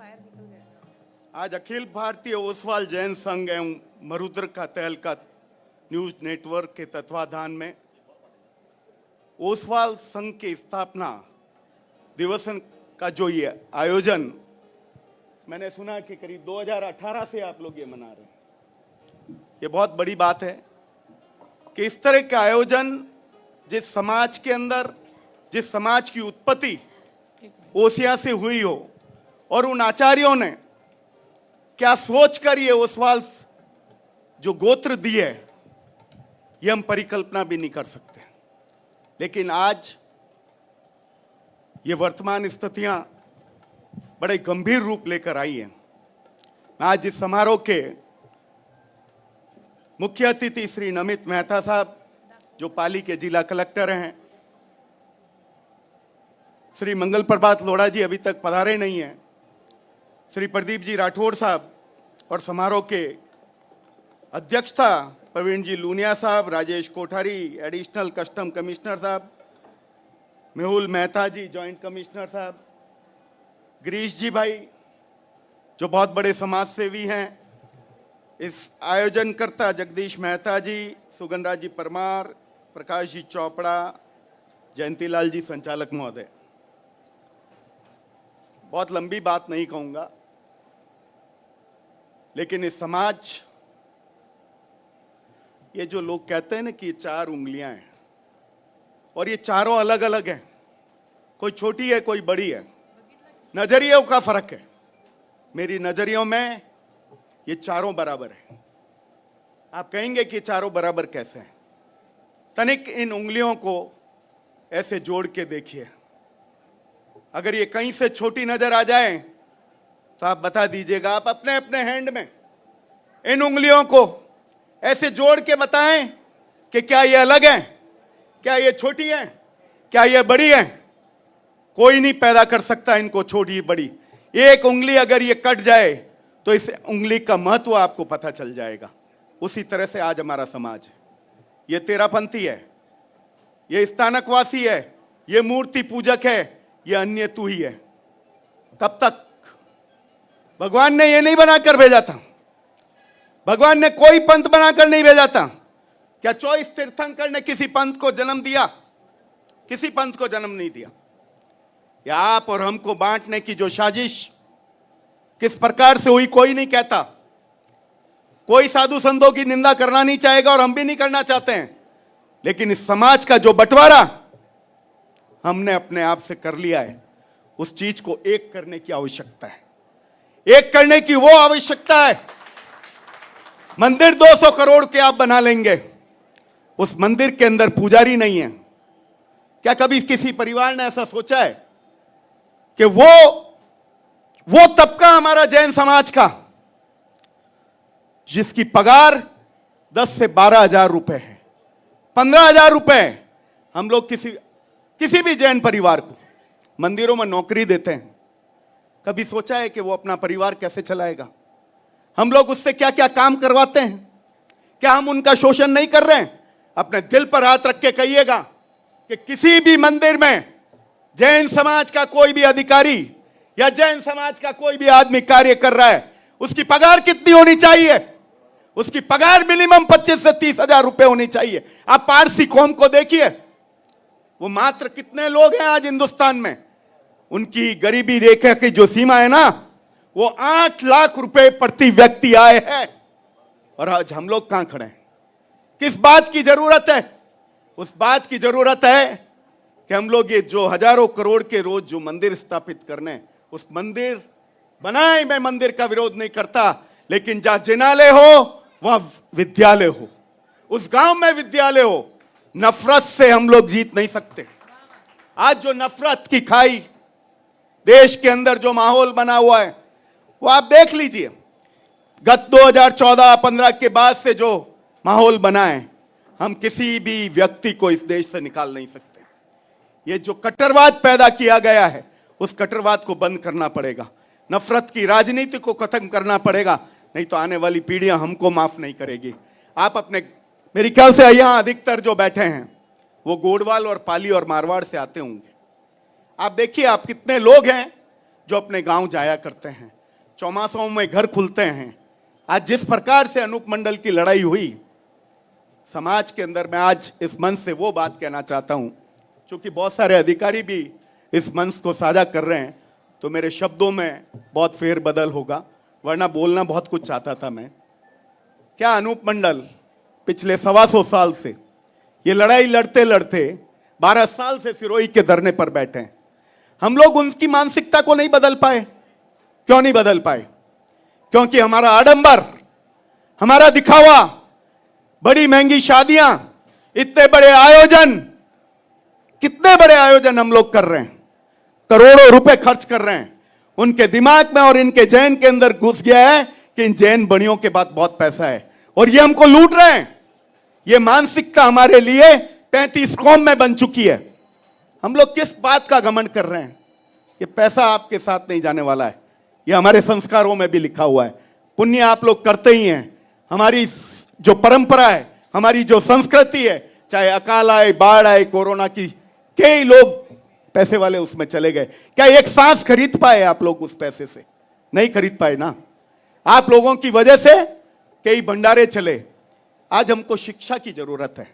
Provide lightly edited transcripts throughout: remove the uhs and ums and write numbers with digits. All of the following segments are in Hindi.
आज अखिल भारतीय ओसवाल जैन संघ एवं मरुद्र का तहलका न्यूज नेटवर्क के तत्वाधान में ओसवाल संघ की स्थापना दिवस का जो ये आयोजन, मैंने सुना कि करीब 2018 से आप लोग ये मना रहे हैं। ये बहुत बड़ी बात है कि इस तरह का आयोजन जिस समाज के अंदर, जिस समाज की उत्पत्ति ओसिया से हुई हो, और उन आचार्यों ने क्या सोचकर ये ओसवाल जो गोत्र दिए, ये हम परिकल्पना भी नहीं कर सकते। लेकिन आज ये वर्तमान स्थितियां बड़े गंभीर रूप लेकर आई हैं। आज इस समारोह के मुख्य अतिथि श्री नमित मेहता साहब, जो पाली के जिला कलेक्टर हैं, श्री मंगल प्रभात लोढ़ा जी अभी तक पधारे नहीं हैं, श्री प्रदीप जी राठौड़ साहब, और समारोह के अध्यक्षता प्रवीण जी लूनिया साहब, Rajesh Kothari additional custom commissioner साहब, मेहुल मेहता जी जॉइंट कमिश्नर साहब, गिरीश जी भाई जो बहुत बड़े समाज सेवी हैं, इस आयोजनकर्ता जगदीश मेहता जी, सुगंधराज जी परमार, प्रकाश जी चोपड़ा, जयंतीलाल जी संचालक महोदय। बहुत लंबी बात नहीं कहूंगा, लेकिन इस समाज, ये जो लोग कहते हैं ना कि ये 4 उंगलियां हैं और ये चारों अलग अलग हैं, कोई छोटी है कोई बड़ी है, नजरियों का फर्क है। मेरी नजरियों में ये चारों बराबर है। आप कहेंगे कि चारों बराबर कैसे हैं? तनिक इन उंगलियों को ऐसे जोड़ के देखिए। अगर ये कहीं से छोटी नजर आ जाए तो आप बता दीजिएगा। आप अपने अपने हैंड में इन उंगलियों को ऐसे जोड़ के बताएं कि क्या ये अलग है, क्या ये छोटी है, क्या ये बड़ी है। कोई नहीं पैदा कर सकता इनको छोटी बड़ी। एक उंगली अगर ये कट जाए तो इस उंगली का महत्व आपको पता चल जाएगा। उसी तरह से आज हमारा समाज है। ये तेरापंथी है, ये स्थानकवासी है, ये मूर्ति पूजक है, ये अन्य तू ही है। कब तक? भगवान ने ये नहीं बनाकर भेजा था। भगवान ने कोई पंथ बनाकर नहीं भेजा था। क्या 24 तीर्थंकर ने किसी पंथ को जन्म दिया? किसी पंथ को जन्म नहीं दिया। या आप और हमको बांटने की जो साजिश किस प्रकार से हुई कोई नहीं कहता। कोई साधु संतों की निंदा करना नहीं चाहेगा और हम भी नहीं करना चाहते हैं। लेकिन इस समाज का जो बंटवारा हमने अपने आप से कर लिया है, उस चीज को एक करने की आवश्यकता है। एक करने की वो आवश्यकता है। मंदिर 200 करोड़ के आप बना लेंगे, उस मंदिर के अंदर पुजारी नहीं है। क्या कभी किसी परिवार ने ऐसा सोचा है कि वो तबका हमारा जैन समाज का जिसकी पगार 10 से 12 हजार रुपए है, 15 हजार रुपए, हम लोग किसी भी जैन परिवार को मंदिरों में नौकरी देते हैं। कभी सोचा है कि वो अपना परिवार कैसे चलाएगा? हम लोग उससे क्या क्या काम करवाते हैं? क्या हम उनका शोषण नहीं कर रहे हैं? अपने दिल पर हाथ रख के कहिएगा कि किसी भी मंदिर में जैन समाज का कोई भी अधिकारी या जैन समाज का कोई भी आदमी कार्य कर रहा है, उसकी पगार कितनी होनी चाहिए? उसकी पगार मिनिमम 25 से 30 हजार रुपए होनी चाहिए। आप पारसी कौम को देखिए, वो मात्र कितने लोग हैं आज हिंदुस्तान में। उनकी गरीबी रेखा की जो सीमा है ना, वो 8 लाख रुपए प्रति व्यक्ति आए हैं। और आज हम लोग कहां खड़े हैं? किस बात की जरूरत है? उस बात की जरूरत है कि हम लोग ये जो हजारों करोड़ के रोज जो मंदिर स्थापित करने, उस मंदिर बनाए। मैं मंदिर का विरोध नहीं करता, लेकिन जहां जिनालय हो वहां विद्यालय हो, उस गांव में विद्यालय हो। नफरत से हम लोग जीत नहीं सकते। आज जो नफरत की खाई देश के अंदर जो माहौल बना हुआ है, वो आप देख लीजिए। गत 2014-15 के बाद से जो माहौल बना है, हम किसी भी व्यक्ति को इस देश से निकाल नहीं सकते। ये जो कट्टरवाद पैदा किया गया है, उस कट्टरवाद को बंद करना पड़ेगा। नफरत की राजनीति को खत्म करना पड़ेगा, नहीं तो आने वाली पीढ़ियां हमको माफ नहीं करेगी। आप अपने, मेरे ख्याल से यहां अधिकतर जो बैठे हैं वो गोडवाल और पाली और मारवाड़ से आते होंगे। आप देखिए, आप कितने लोग हैं जो अपने गांव जाया करते हैं, चौमासों में घर खुलते हैं। आज जिस प्रकार से अनूप मंडल की लड़ाई हुई समाज के अंदर, मैं आज इस मंच से वो बात कहना चाहता हूं, क्योंकि बहुत सारे अधिकारी भी इस मंच को साझा कर रहे हैं, तो मेरे शब्दों में बहुत फेरबदल होगा, वरना बोलना बहुत कुछ चाहता था मैं। क्या अनूप मंडल पिछले 125 साल से ये लड़ाई लड़ते लड़ते 12 साल से सिरोही के धरने पर बैठे हैं। हम लोग उनकी मानसिकता को नहीं बदल पाए। क्यों नहीं बदल पाए? क्योंकि हमारा आडंबर, हमारा दिखावा, बड़ी महंगी शादियां, इतने बड़े आयोजन, कितने बड़े आयोजन हम लोग कर रहे हैं, करोड़ों रुपए खर्च कर रहे हैं। उनके दिमाग में और इनके जैन के अंदर घुस गया है कि इन जैन बड़ियों के पास बहुत पैसा है और ये हमको लूट रहे हैं। ये मानसिकता हमारे लिए 35 कौम में बन चुकी है। हम लोग किस बात का घमंड कर रहे हैं? ये पैसा आपके साथ नहीं जाने वाला है, ये हमारे संस्कारों में भी लिखा हुआ है। पुण्य आप लोग करते ही हैं। हमारी जो परंपरा है, हमारी जो संस्कृति है, चाहे अकाल आए, बाढ़ आए, कोरोना की, कई लोग पैसे वाले उसमें चले गए। क्या एक सांस खरीद पाए आप लोग उस पैसे से? नहीं खरीद पाए ना। आप लोगों की वजह से कई भंडारे चले। आज हमको शिक्षा की जरूरत है,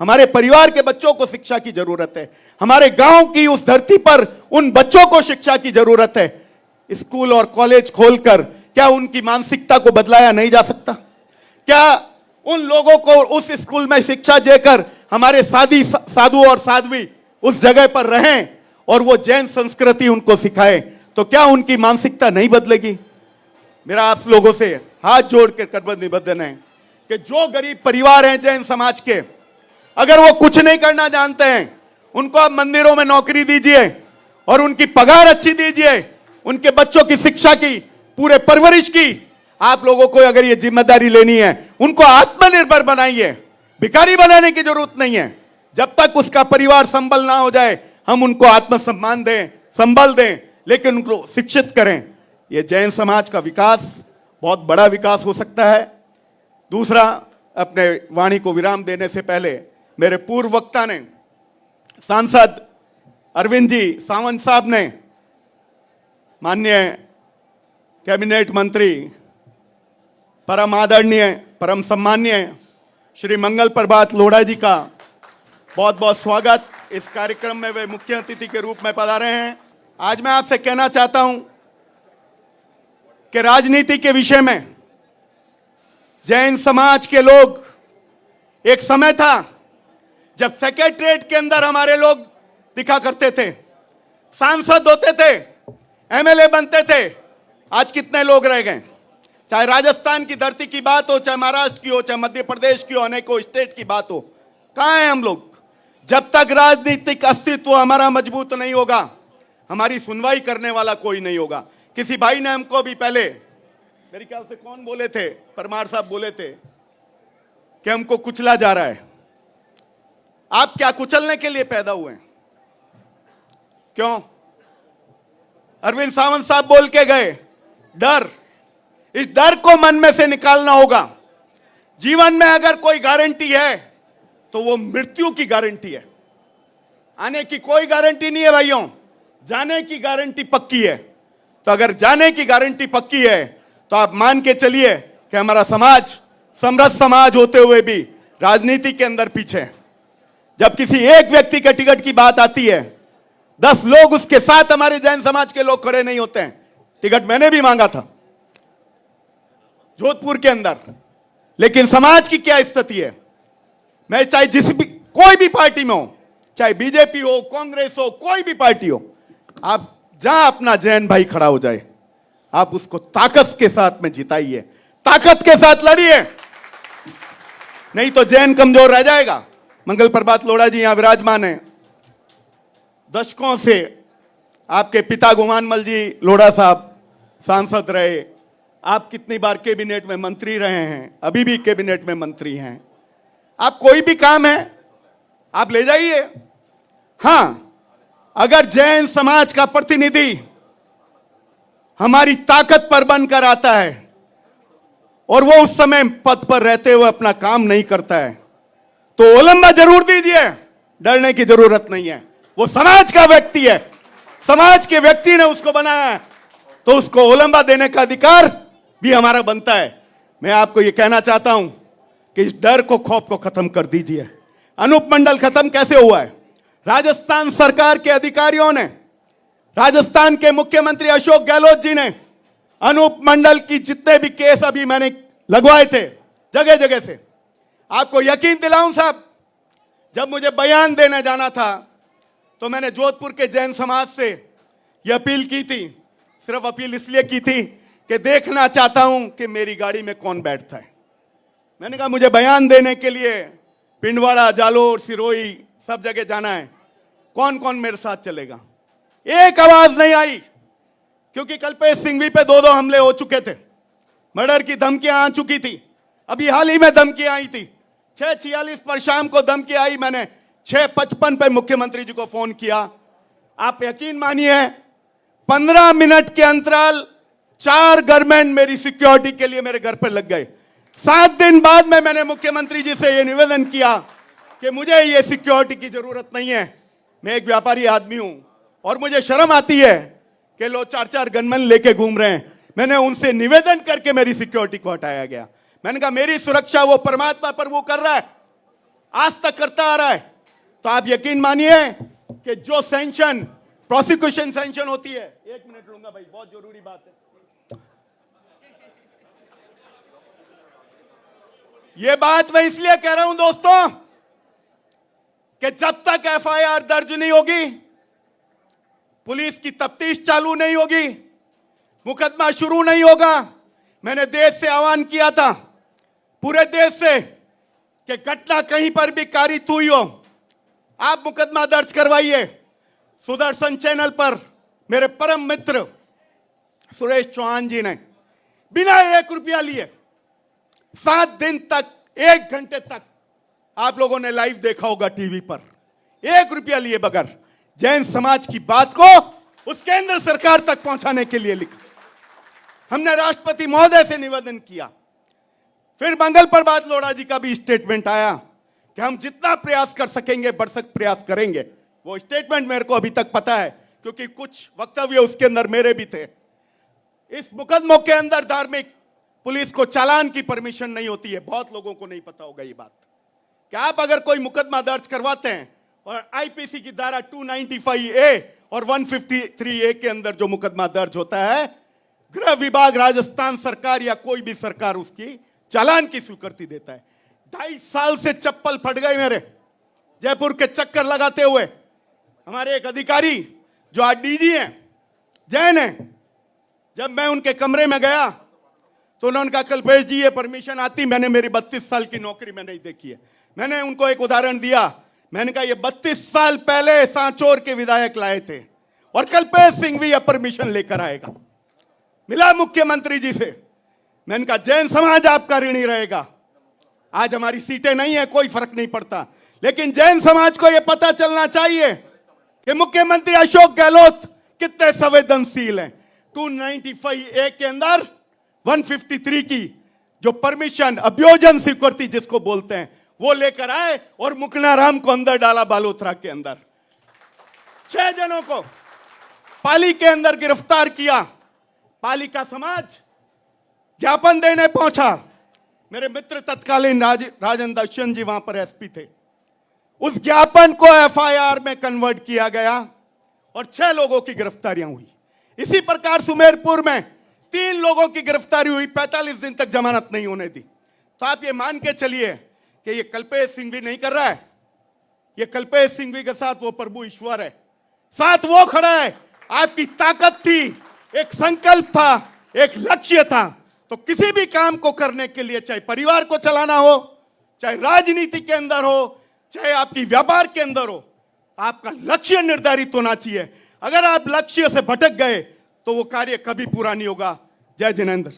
हमारे परिवार के बच्चों को शिक्षा की जरूरत है, हमारे गांव की उस धरती पर उन बच्चों को शिक्षा की जरूरत है। स्कूल और कॉलेज खोलकर क्या उनकी मानसिकता को बदलाया नहीं जा सकता? क्या उन लोगों को उस स्कूल में शिक्षा देकर हमारे साधु और साध्वी उस जगह पर रहें और वो जैन संस्कृति उनको सिखाए, तो क्या उनकी मानसिकता नहीं बदलेगी? मेरा आप लोगों से हाथ जोड़ के करबद्ध निवेदन है कि जो गरीब परिवार हैं जैन समाज के, अगर वो कुछ नहीं करना जानते हैं, उनको आप मंदिरों में नौकरी दीजिए और उनकी पगार अच्छी दीजिए, उनके बच्चों की शिक्षा की, पूरे परवरिश की। आप लोगों को अगर ये जिम्मेदारी लेनी है, उनको आत्मनिर्भर बनाइए। भिखारी बनाने की जरूरत नहीं है। जब तक उसका परिवार संबल ना हो जाए, हम उनको आत्मसम्मान दें, संबल दें, लेकिन उनको शिक्षित करें। ये जैन समाज का विकास बहुत बड़ा विकास हो सकता है। दूसरा, अपने वाणी को विराम देने से पहले मेरे पूर्व वक्ता ने, सांसद अरविंद जी सावंत साहब ने, माननीय कैबिनेट मंत्री, परम आदरणीय, परम सम्माननीय श्री मंगल प्रभात लोढ़ा जी का बहुत बहुत स्वागत। इस कार्यक्रम में वे मुख्य अतिथि के रूप में पधारे हैं। आज मैं आपसे कहना चाहता हूं कि राजनीति के विषय में जैन समाज के लोग, एक समय था जब सेक्रेटरीट के अंदर हमारे लोग दिखा करते थे, सांसद होते थे, एमएलए बनते थे। आज कितने लोग रह गए? चाहे राजस्थान की धरती की बात हो, चाहे महाराष्ट्र की हो, चाहे मध्य प्रदेश की हो, अनेकों स्टेट की बात हो, कहां हैं हम लोग? जब तक राजनीतिक अस्तित्व हमारा मजबूत नहीं होगा, हमारी सुनवाई करने वाला कोई नहीं होगा। किसी भाई ने हमको भी पहले, मेरे ख्याल से कौन बोले थे, परमार साहब बोले थे कि हमको कुचला जा रहा है। आप क्या कुचलने के लिए पैदा हुए हैं? क्यों? अरविंद सावंत साहब बोल के गए, डर। इस डर को मन में से निकालना होगा। जीवन में अगर कोई गारंटी है तो वो मृत्यु की गारंटी है। आने की कोई गारंटी नहीं है भाइयों, जाने की गारंटी पक्की है। तो अगर जाने की गारंटी पक्की है तो आप मान के चलिए कि हमारा समाज समृद्ध समाज होते हुए भी राजनीति के अंदर पीछे है। जब किसी एक व्यक्ति के टिकट की बात आती है, 10 लोग उसके साथ हमारे जैन समाज के लोग खड़े नहीं होते हैं। टिकट मैंने भी मांगा था जोधपुर के अंदर, लेकिन समाज की क्या स्थिति है? मैं चाहे कोई भी पार्टी में हो, चाहे बीजेपी हो, कांग्रेस हो, कोई भी पार्टी हो, आप जहां अपना जैन भाई खड़ा हो जाए, आप उसको ताकत के साथ में जिताइए, ताकत के साथ लड़िए, नहीं तो जैन कमजोर रह जाएगा। मंगल प्रभात लोढ़ा जी यहां विराजमान है। दशकों से आपके पिता गुमानमल जी लोढ़ा साहब सांसद रहे। आप कितनी बार कैबिनेट में मंत्री रहे हैं, अभी भी कैबिनेट में मंत्री हैं। आप कोई भी काम है आप ले जाइए। हां, अगर जैन समाज का प्रतिनिधि हमारी ताकत पर बनकर आता है और वो उस समय पद पर रहते हुए अपना काम नहीं करता है, तो ओलंबा जरूर दीजिए, डरने की जरूरत नहीं है। वो समाज का व्यक्ति है, समाज के व्यक्ति ने उसको बनाया है, तो उसको ओलंबा देने का अधिकार भी हमारा बनता है। मैं आपको यह कहना चाहता हूं कि इस डर को, खौफ को खत्म कर दीजिए। अनूप मंडल खत्म कैसे हुआ है? राजस्थान सरकार के अधिकारियों ने, राजस्थान के मुख्यमंत्री अशोक गहलोत जी ने अनूप मंडल की जितने भी केस अभी मैंने लगवाए थे जगह जगह से, आपको यकीन दिलाऊं साहब, जब मुझे बयान देने जाना था तो मैंने जोधपुर के जैन समाज से यह अपील की थी। सिर्फ अपील इसलिए की थी कि देखना चाहता हूं कि मेरी गाड़ी में कौन बैठता है। मैंने कहा मुझे बयान देने के लिए पिंडवाड़ा, जालोर, सिरोही सब जगह जाना है, कौन कौन मेरे साथ चलेगा? एक आवाज नहीं आई, क्योंकि कल्पेश सिंघवी पे 2-2 हमले हो चुके थे, मर्डर की धमकियां आ चुकी थी, अभी हाल ही में धमकियां आई थी। 6:46 पर शाम को धमकी आई, मैंने 6:55 पे मुख्यमंत्री जी को फोन किया। आप यकीन मानिए 15 मिनट के अंतराल 4 गनमैन मेरी सिक्योरिटी के लिए मेरे घर पर लग गए। 7 दिन बाद में मैंने मुख्यमंत्री जी से यह निवेदन किया कि मुझे ये सिक्योरिटी की जरूरत नहीं है, मैं एक व्यापारी आदमी हूं और मुझे शर्म आती है कि लोग 4-4 गनमैन लेके घूम रहे हैं। मैंने उनसे निवेदन करके मेरी सिक्योरिटी को हटाया गया। मैंने कहा मेरी सुरक्षा वो परमात्मा पर वो कर रहा है, आज तक करता आ रहा है। तो आप यकीन मानिए कि जो सैंक्शन, प्रोसिक्यूशन सैंक्शन होती है, 1 मिनट लूंगा भाई, बहुत जरूरी बात है। यह बात मैं इसलिए कह रहा हूं दोस्तों कि जब तक एफआईआर दर्ज नहीं होगी, पुलिस की तफ्तीश चालू नहीं होगी, मुकदमा शुरू नहीं होगा, मैंने देश से आह्वान किया था, पूरे देश से, कि घटना कहीं पर भी कारित हुई हो, आप मुकदमा दर्ज करवाइए। सुदर्शन चैनल पर मेरे परम मित्र सुरेश चौहान जी ने बिना 1 रुपया लिए 7 दिन तक, 1 घंटे तक आप लोगों ने लाइव देखा होगा टीवी पर, 1 रुपया लिए बगैर जैन समाज की बात को उस केंद्र सरकार तक पहुंचाने के लिए लिखा। हमने राष्ट्रपति महोदय से निवेदन किया। फिर मंगल प्रभात लोढ़ा जी का भी स्टेटमेंट आया कि हम जितना प्रयास कर सकेंगे भरसक प्रयास करेंगे। वो स्टेटमेंट मेरे को अभी तक पता है, क्योंकि कुछ वक्तव्य उसके अंदर मेरे भी थे। इस मुकदमों के अंदर धार्मिक पुलिस को चालान की परमिशन नहीं होती है। बहुत लोगों को नहीं पता होगा ये बात कि आप अगर कोई मुकदमा दर्ज करवाते हैं और आईपीसी की धारा 295A और 153A के अंदर जो मुकदमा दर्ज होता है, गृह विभाग, राजस्थान सरकार या कोई भी सरकार उसकी चालान की स्वीकृति देता है। 2.5 साल से चप्पल फट गए मेरे, जयपुर के चक्कर लगाते हुए। हमारे एक अधिकारी जो आज डीजी हैं, जैन हैं, जब मैं उनके कमरे में गया तो उन्होंने कहा कल्पेश जी ये परमिशन आती, मैंने मेरी 32 साल की नौकरी में नहीं देखी है। मैंने उनको एक उदाहरण दिया, मैंने कहा ये 32 साल पहले सांचौर के विधायक लाए थे और कल्पेश सिंघवी यह परमिशन लेकर आएगा। मिला मुख्यमंत्री जी से, मैंने कहा जैन समाज आपका ऋणी रहेगा। आज हमारी सीटें नहीं है, कोई फर्क नहीं पड़ता, लेकिन जैन समाज को यह पता चलना चाहिए कि मुख्यमंत्री अशोक गहलोत कितने संवेदनशील हैं। 295A के अंदर 153 की जो परमिशन, अभियोजन स्वीकृति जिसको बोलते हैं, वो लेकर आए और मुकनाराम को अंदर डाला, बालोतरा के अंदर 6 जनों को पाली के अंदर गिरफ्तार किया। पाली का समाज ज्ञापन देने पहुंचा। मेरे मित्र तत्कालीन राजेंद्र दर्शन जी वहां पर एसपी थे। उस ज्ञापन को एफआईआर में कन्वर्ट किया गया और 6 लोगों की गिरफ्तारियां हुई। इसी प्रकार सुमेरपुर में 3 लोगों की गिरफ्तारी हुई, 45 दिन तक जमानत नहीं होने दी। तो आप ये मान के चलिए कि ये कल्पेश सिंघवी नहीं कर रहा है, ये कल्पेश सिंघवी के साथ वो प्रभु ईश्वर है, साथ वो खड़ा है। आपकी ताकत थी, एक संकल्प था, एक लक्ष्य था, तो किसी भी काम को करने के लिए, चाहे परिवार को चलाना हो, चाहे राजनीति के अंदर हो, चाहे आपकी व्यापार के अंदर हो, आपका लक्ष्य निर्धारित होना चाहिए। अगर आप लक्ष्य से भटक गए तो वो कार्य कभी पूरा नहीं होगा। जय जिनेंद्र।